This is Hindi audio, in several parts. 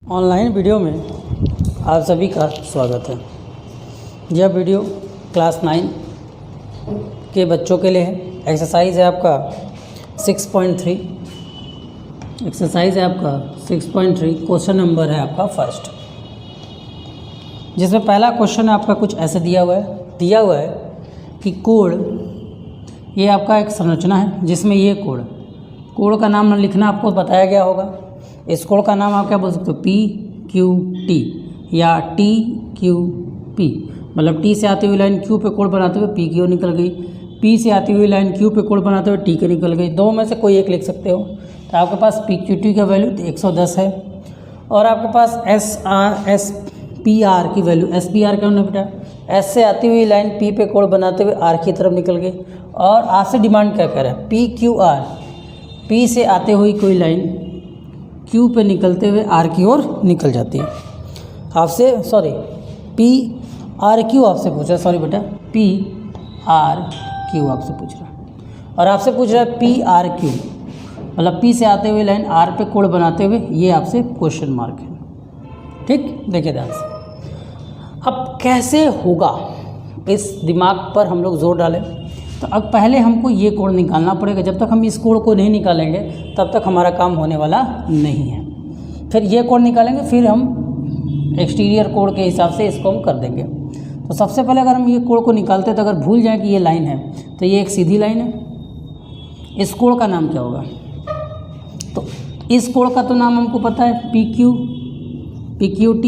ऑनलाइन वीडियो में आप सभी का स्वागत है। यह वीडियो क्लास 9 के बच्चों के लिए है। एक्सरसाइज है आपका 6.3। एक्सरसाइज है आपका 6.3। क्वेश्चन नंबर है आपका फर्स्ट, जिसमें पहला क्वेश्चन आपका कुछ ऐसे दिया हुआ है कि कोड, ये आपका एक संरचना है जिसमें ये कोड का नाम लिखना आपको बताया गया होगा। इस कोड का नाम आप क्या बोल सकते हो, PQT या TQP, मतलब T से आती हुई लाइन Q पे कोड बनाते हुए P की ओर निकल गई, P से आती हुई लाइन Q पे कोड बनाते हुए T के निकल गई। दो में से कोई एक लिख सकते हो। तो आपके पास PQT का वैल्यू 110 है और आपके पास SPR की वैल्यू, SPR क्या होना बेटा, S से आती हुई लाइन P पे कोड बनाते हुए R की तरफ निकल गई। और आपसे डिमांड क्या कर रहा है, PQR, P से आते हुई कोई लाइन Q पे निकलते हुए R की ओर निकल जाती है। आपसे PRQ आपसे पूछ रहा है, सॉरी बेटा, PRQ आपसे पूछ रहा है। और आपसे पूछ रहा है PRQ, मतलब P से आते हुए लाइन R पे कोड बनाते हुए, ये आपसे क्वेश्चन मार्क है। ठीक, देखिए ध्यान से। अब कैसे होगा, इस दिमाग पर हम लोग जोर डालें। तो अब पहले हमको ये कोड निकालना पड़ेगा। जब तक हम इस कोड को नहीं निकालेंगे तब तक हमारा काम होने वाला नहीं है। फिर ये कोड निकालेंगे, फिर हम एक्सटीरियर कोड के हिसाब से इसको हम कर देंगे। तो सबसे पहले अगर हम ये कोड को निकालते हैं तो अगर भूल जाएं कि ये लाइन है तो ये एक सीधी लाइन है। इस कोड का नाम क्या होगा, तो इस कोड का तो नाम हमको पता है PQT।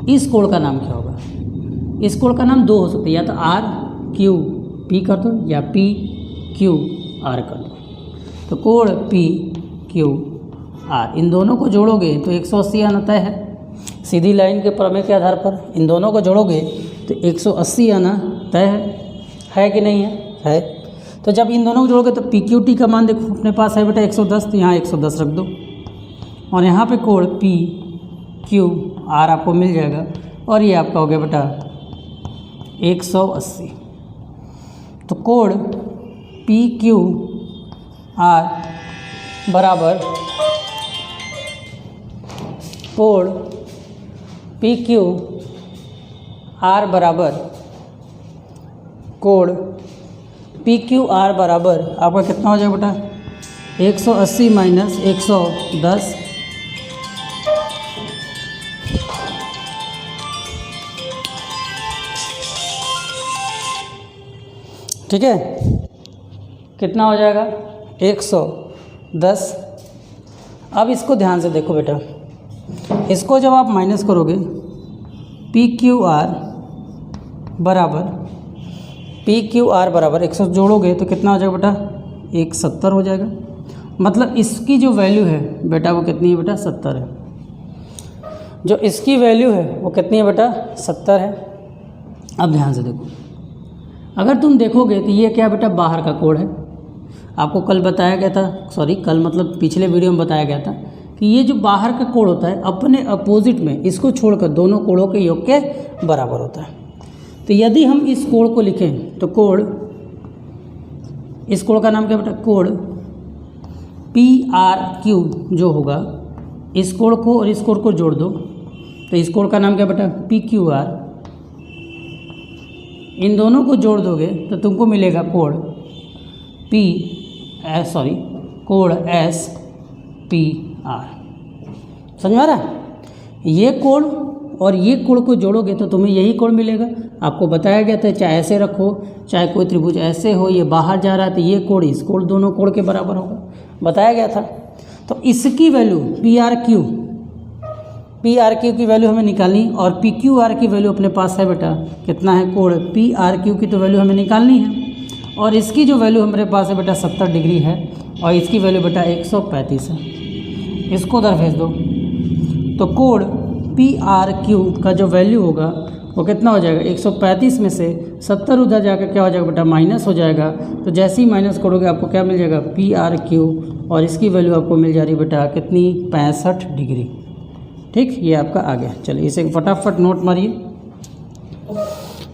इस कोड का नाम क्या होगा, इस कोड का नाम दो हो सकते हैं, या तो RQP कर दो या PQR कर दो। तो कोड PQR, इन दोनों को जोड़ोगे तो 180 आना तय है। सीधी लाइन के प्रमेय के आधार पर इन दोनों को जोड़ोगे तो 180 आना तय है कि नहीं है? तो जब इन दोनों को जोड़ोगे तो PQT का मान देखो अपने पास है बेटा 110, तो यहाँ 110 रख दो और यहाँ पे कोड PQR आपको मिल जाएगा और ये आपका हो गया बेटा 180। तो कोड PQR बराबर कोड PQR बराबर आपका कितना हो जाएगा बेटा, 180 माइनस 110, ठीक है, कितना हो जाएगा 110। अब इसको ध्यान से देखो बेटा, इसको जब आप माइनस करोगे PQR बराबर 100 जोड़ोगे तो कितना हो जाएगा बेटा, 170 हो जाएगा। मतलब इसकी जो वैल्यू है बेटा वो कितनी है बेटा, 70 है। जो इसकी वैल्यू है वो कितनी है बेटा, 70 है। अब ध्यान से देखो, अगर तुम देखोगे तो ये क्या बेटा, बाहर का कोड है। आपको कल बताया गया था, कल मतलब पिछले वीडियो में बताया गया था कि ये जो बाहर का कोड होता है अपने अपोजिट में इसको छोड़कर दोनों कोडों के योग के बराबर होता है। तो यदि हम इस कोड को लिखें तो इस कोड का नाम क्या बेटा, कोड PRQ जो होगा, इस कोड को और इस कोड को जोड़ दो तो इस कोड का नाम क्या बेटा, PQR। इन दोनों को जोड़ दोगे तो तुमको मिलेगा कोड SPR। समझ में आ रहा है? ये कोड और ये कोड को जोड़ोगे तो तुम्हें यही कोड मिलेगा। आपको बताया गया था चाहे ऐसे रखो, चाहे कोई त्रिभुज ऐसे हो, ये बाहर जा रहा है तो ये कोड इस कोड, दोनों कोड के बराबर होगा, बताया गया था। तो इसकी वैल्यू PRQ की वैल्यू हमें निकालनी और PQR की वैल्यू अपने पास है बेटा, कितना है, कोड PRQ की तो वैल्यू हमें निकालनी है और इसकी जो वैल्यू हमारे पास है बेटा 70 डिग्री है और इसकी वैल्यू बेटा 135 है। इसको उधर भेज दो तो कोड PRQ का जो वैल्यू होगा वो कितना हो जाएगा, 135 में से 70 उधर जाकर क्या हो जाएगा बेटा, माइनस हो जाएगा। तो जैसे ही माइनस करोगे आपको क्या मिल जाएगा, PRQ, और इसकी वैल्यू आपको मिल जा रही बेटा कितनी, 65 डिग्री। ठीक, ये आपका आ गया। चलिए इसे फटाफट नोट मारिए।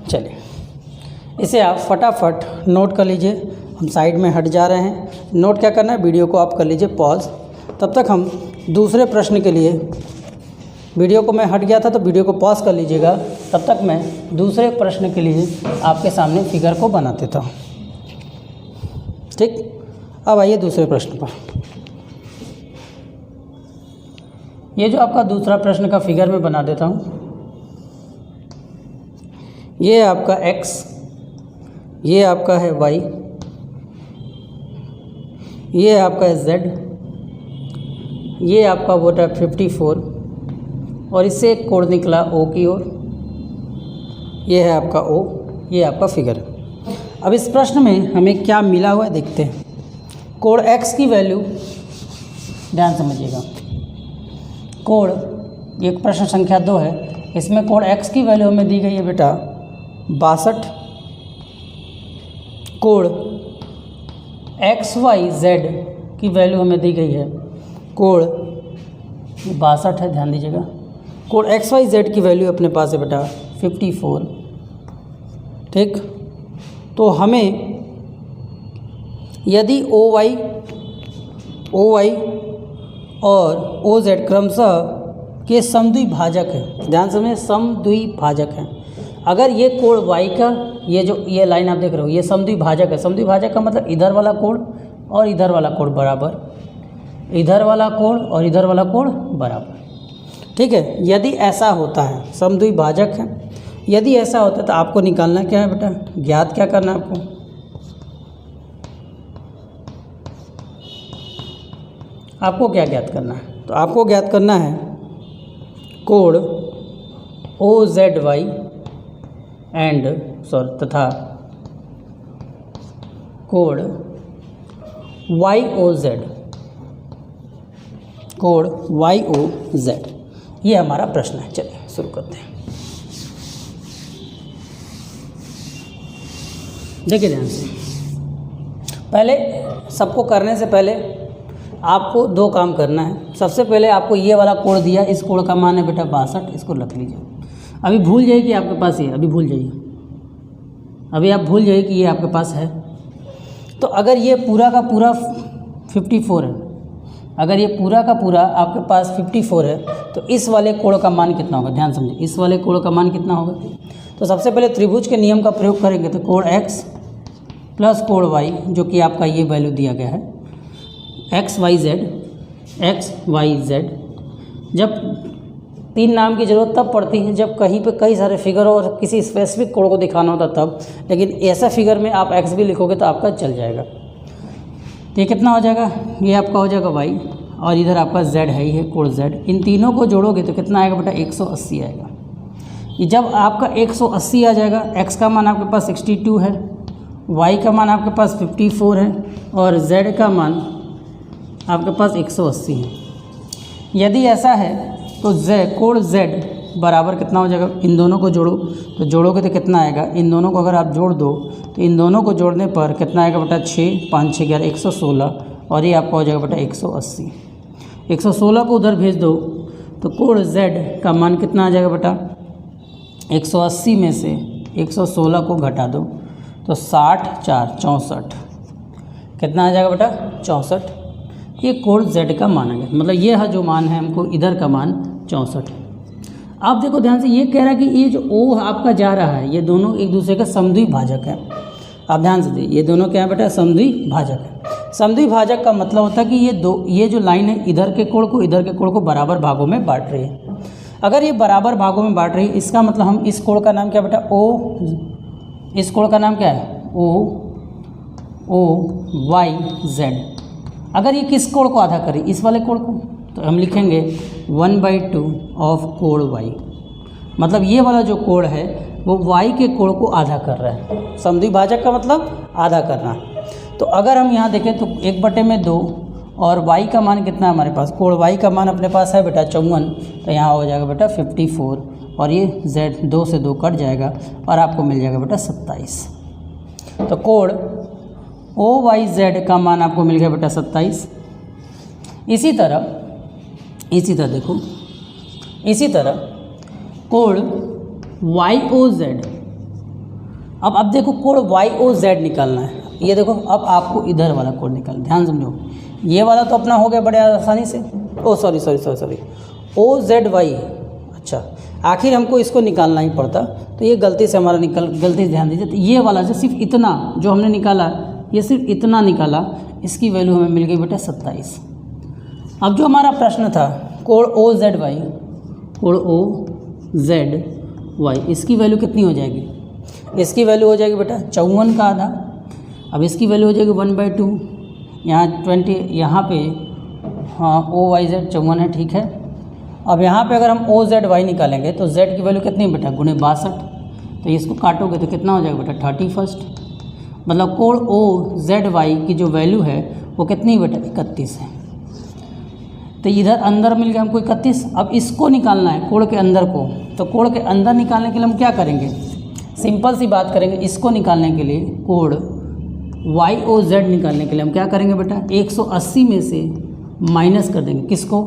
चलिए इसे आप फटाफट नोट कर लीजिए। हम साइड में हट जा रहे हैं। नोट क्या करना है, वीडियो को आप कर लीजिए पॉज। तब तक हम दूसरे प्रश्न के लिए वीडियो को मैं हट गया था तो वीडियो को पॉज कर लीजिएगा, तब तक मैं दूसरे प्रश्न के लिए आपके सामने फिगर को बना देता हूँ। ठीक, अब आइए दूसरे प्रश्न पर। ये जो आपका दूसरा प्रश्न का फिगर मैं बना देता हूँ, ये आपका x, ये आपका है y, ये आपका है z, ये आपका वोट है 54 और इससे एक कोण निकला O की ओर, ये है आपका O, ये आपका फिगर है। अब इस प्रश्न में हमें क्या मिला हुआ है देखते हैं। कोण x की वैल्यू, ध्यान समझिएगा, कोण, ये प्रश्न संख्या 2 है, इसमें कोण x की वैल्यू हमें दी गई है बेटा 62, कोण XYZ की वैल्यू हमें दी गई है, कोण 62 है, ध्यान दीजिएगा, कोण XYZ की वैल्यू अपने पास है बेटा 54। ठीक, तो हमें यदि OY और OZ क्रमशः के समद्विभाजक है, ध्यान से समझें, समद्विभाजक है। अगर ये कोण y का, ये लाइन आप देख रहे हो, ये समद्विभाजक है। समद्विभाजक का मतलब इधर वाला कोण और इधर वाला कोण बराबर, इधर वाला कोण और इधर वाला कोण बराबर। ठीक है, यदि ऐसा होता है, समद्विभाजक है, यदि ऐसा होता है तो आपको निकालना क्या है बेटा, ज्ञात क्या करना है आपको क्या ज्ञात करना है? तो आपको ज्ञात करना है कोण OZY एंड तथा कोण YOZ, कोण YOZ, ये हमारा प्रश्न है। चलिए शुरू करते हैं। देखिए ध्यान से, पहले सबको करने से पहले आपको 2 काम करना है। सबसे पहले आपको ये वाला कोण दिया, इस कोण का मान है बेटा 62, इसको रख लीजिए। अभी भूल जाइए कि आपके पास ये, अभी भूल जाइए, अभी आप भूल जाइए कि ये आपके पास है। तो अगर ये पूरा का पूरा 54 है, अगर ये पूरा का पूरा आपके पास 54 है, तो इस वाले कोण का मान कितना होगा? ध्यान समझिए, इस वाले कोण का मान कितना होगा? तो सबसे पहले त्रिभुज के नियम का प्रयोग करेंगे, तो कोण x प्लस कोण y, जो कि आपका ये वैल्यू दिया गया है XYZ। जब 3 नाम की ज़रूरत तब पड़ती है जब कहीं पे कई सारे फिगर और किसी स्पेसिफिक कोण को दिखाना होता तब, लेकिन ऐसा फिगर में आप x भी लिखोगे तो आपका चल जाएगा। तो ये कितना हो जाएगा? ये आपका हो जाएगा y और इधर आपका z है, ही है कोण z। इन तीनों को जोड़ोगे तो कितना आएगा बेटा? 180 आएगा। ये जब आपका 180 आ जाएगा, x का मान आपके पास 62 है, y का मान आपके पास 54 है और z का मान आपके पास 180 है। यदि ऐसा है तो कोण z बराबर कितना हो जाएगा? इन दोनों को जोड़ो, तो जोड़ोगे तो कितना आएगा? इन दोनों को अगर आप जोड़ दो तो इन दोनों को जोड़ने पर कितना आएगा बेटा? 6 5 6 11 116 और ये आपका हो जाएगा बेटा 180। 116 को उधर भेज दो तो कोण z का मान कितना आ जाएगा बेटा? 180 में से 116 को घटा दो तो 60 4 64, कितना आ जाएगा बेटा? 64। ये कोण z का मान आ गया, मतलब ये है जो मान है हमको, इधर का मान 64 है। आप देखो ध्यान से, ये कह रहा है कि ये जो O आपका जा रहा है, ये दोनों एक दूसरे का समद्विभाजक है। आप ध्यान से देखिए, ये दोनों क्या है बेटा? समद्विभाजक है। समद्विभाजक का मतलब होता है कि ये जो लाइन है इधर के कोण को इधर के कोण को बराबर भागों में बांट रही है। अगर ये बराबर भागों में बांट रही है, इसका मतलब हम इस कोण का नाम क्या बेटा? O, इस कोण का नाम क्या है? OYZ। अगर ये किस कोण को आधा करे? इस वाले कोण को, तो हम लिखेंगे 1/2 ऑफ कोण y। मतलब ये वाला जो कोण है वो y के कोण को आधा कर रहा है। समद्विभाजक का मतलब आधा करना। तो अगर हम यहाँ देखें तो 1/2 और y का मान कितना है हमारे पास? कोण y का मान अपने पास है बेटा 54, तो यहाँ हो जाएगा बेटा 54 और ये z 2 से 2 कट जाएगा और आपको मिल जाएगा बेटा 27। तो कोण OYZ का मान आपको मिल गया बेटा 27। इसी तरह देखो, इसी तरह कोण YOZ, अब देखो कोण YOZ निकालना है। ये देखो, अब आपको इधर वाला कोण निकालना, ध्यान समझो, ये वाला तो अपना हो गया बड़े आसानी से। ओ सॉरी OZY, अच्छा आखिर हमको इसको निकालना ही पड़ता, तो ये गलती से हमारा गलती से ध्यान दीजिए। तो ये वाला जो सिर्फ इतना जो हमने निकाला, ये सिर्फ इतना निकाला, इसकी वैल्यू हमें मिल गई बेटा 27। अब जो हमारा प्रश्न था कोण OZY, इसकी वैल्यू कितनी हो जाएगी? इसकी वैल्यू हो जाएगी बेटा 54 का आधा। अब इसकी वैल्यू हो जाएगी 1/2, यहाँ 20, यहाँ पे हाँ OYZ 54 है, ठीक है। अब यहाँ पे अगर हम OZY निकालेंगे तो Z की वैल्यू कितनी बेटा गुणे 62, तो इसको काटोगे तो कितना हो जाएगा बेटा 31। मतलब कोण OZY की जो वैल्यू है वो कितनी बेटा 31 है। तो इधर अंदर मिल गया हमको 31। अब इसको निकालना है कोण के अंदर को, तो कोण के अंदर निकालने के लिए हम क्या करेंगे? सिंपल सी बात करेंगे, इसको निकालने के लिए कोण YOZ निकालने के लिए हम क्या करेंगे बेटा 180 में से माइनस कर देंगे। किसको?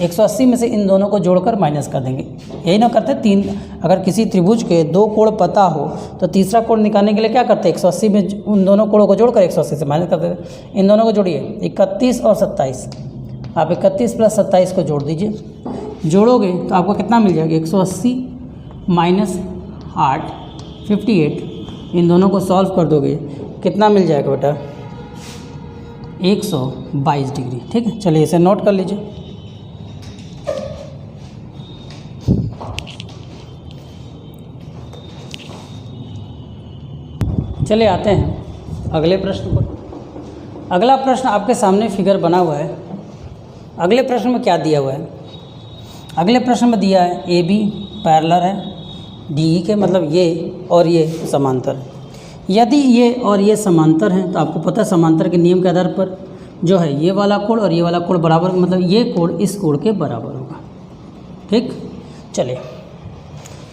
180 में से इन दोनों को जोड़कर माइनस कर देंगे। यही ना करते तीन, अगर किसी त्रिभुज के दो कोण पता हो तो तीसरा कोण निकालने के लिए क्या करते हैं? 180 में उन दोनों कोणों को जोड़कर 180 से माइनस कर देते। इन दोनों को जोड़िए, 31 और 27। आप 31 + 27 को जोड़ दीजिए। जोड़ोगे तो आपको कितना मिल जाएगा? 180 - 8 58। इन दोनों को सॉल्व कर दोगे, कितना मिल जाएगा बेटा? 122 डिग्री। ठीक है, चलिए इसे नोट कर लीजिए। चलिए आते हैं अगले प्रश्न पर। अगला प्रश्न आपके सामने फिगर बना हुआ है। अगले प्रश्न में क्या दिया हुआ है? अगले प्रश्न में दिया है AB पैरेलल है DE के, मतलब ये और ये समांतर है। यदि ये और ये समांतर हैं तो आपको पता है समांतर के नियम के आधार पर जो है ये वाला कोण और ये वाला कोण बराबर, मतलब ये कोण इस कोण के बराबर होगा। ठीक, चलिए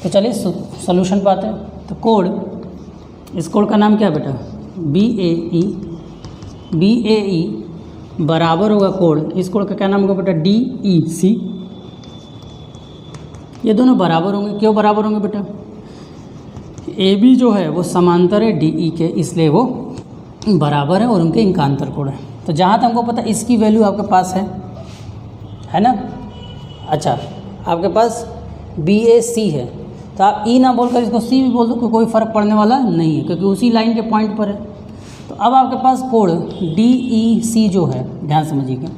तो चलिए सॉल्यूशन पर आते हैं। तो कोण, इस कोण का नाम क्या है बेटा? BAE बराबर होगा कोण, इस कोण का क्या नाम होगा बेटा? DEC। ये दोनों बराबर होंगे। क्यों बराबर होंगे बेटा? AB जो है वो समांतर है DE के, इसलिए वो बराबर है और उनके इंकांतर कोण है। तो जहाँ तक हमको पता है इसकी वैल्यू आपके पास है ना? अच्छा, आपके पास BAC है, तो आप E ना बोलकर इसको C भी बोल दो, कोई फ़र्क पड़ने वाला नहीं है, क्योंकि उसी लाइन के पॉइंट पर है। तो अब आपके पास कोण DEC जो है, ध्यान समझिएगा,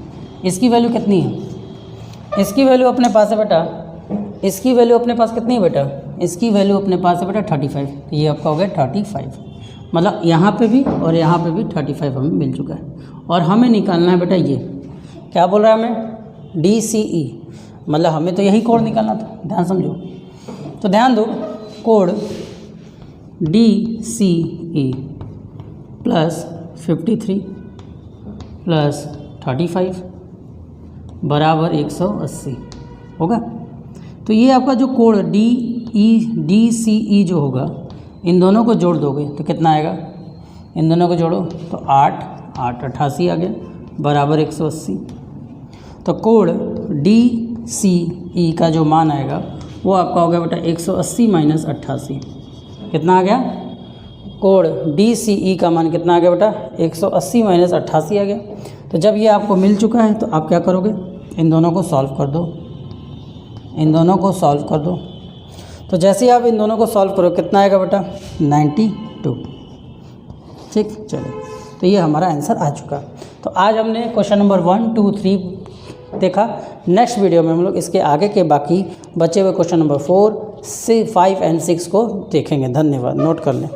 इसकी वैल्यू कितनी है? इसकी वैल्यू अपने पास है बेटा, इसकी वैल्यू अपने पास कितनी है बेटा? इसकी वैल्यू अपने पास है बेटा 35। तो ये आपका हो गया 35। मतलब यहाँ पे भी और यहाँ पे भी 35 हमें मिल चुका है। और हमें निकालना है बेटा ये, क्या बोल रहा है हमें? DCE, मतलब हमें तो यही कोण निकालना था। ध्यान समझो, तो ध्यान दो, कोण DCE + 53 + 35 बराबर 180 होगा। तो ये आपका जो कोण DCE जो होगा, इन दोनों को जोड़ दोगे तो कितना आएगा? इन दोनों को जोड़ो तो 8 8 88 आ गया बराबर 180। तो कोण DCE का जो मान आएगा वो आपका हो गया बेटा 180 - 88। कितना आ गया? कोण DCE का मान कितना आ गया बेटा? 180 - 88 आ गया। तो जब ये आपको मिल चुका है तो आप क्या करोगे? इन दोनों को सॉल्व कर दो, इन दोनों को सॉल्व कर दो। तो जैसे ही आप इन दोनों को सॉल्व करो कितना आएगा बेटा? 92। ठीक, चलिए, तो ये हमारा आंसर आ चुका। तो आज हमने क्वेश्चन नंबर 1, 2, 3 देखा। नेक्स्ट वीडियो में हम लोग इसके आगे के बाकी बचे हुए क्वेश्चन नंबर 4, 5 और 6 को देखेंगे। धन्यवाद, नोट कर लें।